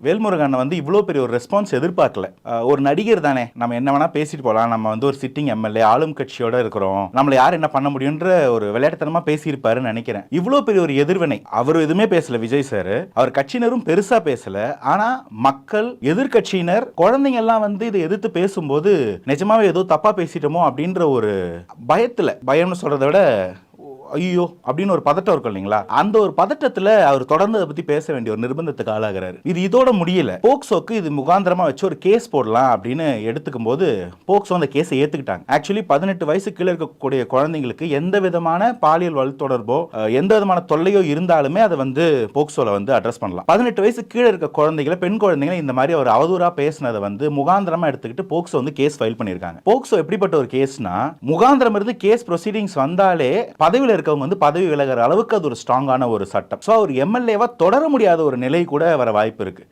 வேல்முருகன் வந்து இவ்வளோ பெரிய ஒரு ரெஸ்பான்ஸ் எதிர்பார்க்கல. ஒரு நடிகர் தானே, நம்ம என்ன வேணா பேசிட்டு போகலாம், நம்ம வந்து ஒரு சிட்டிங் எம்எல்ஏ ஆளும் கட்சியோட இருக்கிறோம், நம்மள யார் என்ன பண்ண முடியுன்ற ஒரு விளையாட்டுத்தனமா பேசியிருப்பாருன்னு நினைக்கிறேன். இவ்வளோ பெரிய ஒரு எதிர்வினை அவர் எதுவுமே பேசல விஜய் சார், அவர் கட்சியினரும் பெருசா பேசல. ஆனா மக்கள், எதிர்கட்சியினர், குழந்தைங்க எல்லாம் வந்து இதை எதிர்த்து பேசும்போது நிஜமாவே ஏதோ தப்பா பேசிட்டோமோ அப்படின்ற ஒரு பயம்னு சொல்றதை விட ஐயோ அப்படின்னு ஒரு பதட்டம் இருக்கும் இல்லைங்களா, அந்த ஒரு பதட்டத்துல அவர் தொடர்ந்து அதை பத்தி பேச வேண்டிய ஒரு நிர்பந்தத்துக்கு ஆளாகிறாரு. இது இதோட முடியல, போக்சோக்கு இது முகாந்திரமா வச்சு ஒரு கேஸ் போடலாம் அப்படின்னு எடுத்துக்கும் போது போக்சோ அந்த கேஸை ஏத்துக்கிட்டாங்க. ஆக்சுவலி 18 வயசு கீழே இருக்கக்கூடிய குழந்தைங்களுக்கு எந்த விதமான பாலியல் வல் தொடர்போ எந்த விதமான தொல்லையோ இருந்தாலுமே அதை வந்து போக்சோல வந்து அட்ரஸ் பண்ணலாம். 18 வயசு கீழே இருக்க குழந்தைகளை, பெண் குழந்தைகளை இந்த மாதிரி ஒரு அவதூறா பேசினதை வந்து முகாந்திரமா எடுத்துக்கிட்டு போக்சோ வந்து கேஸ் ஃபைல் பண்ணிருக்காங்க. போக்சோ எப்படிப்பட்ட ஒரு கேஸ்னா, முகாந்திரம் இருந்து கேஸ் ப்ரொசீடிங்ஸ் வந்தாலே பதவியில் இருக்கவங்க வந்து பதவி விலகிற அளவுக்கு அது ஒரு ஸ்ட்ராங்கான ஒரு சட்டம். சோ அவர் எம்எல்ஏவா தொடர முடியாத ஒரு நிலை கூட வர வாய்ப்பு இருக்கு.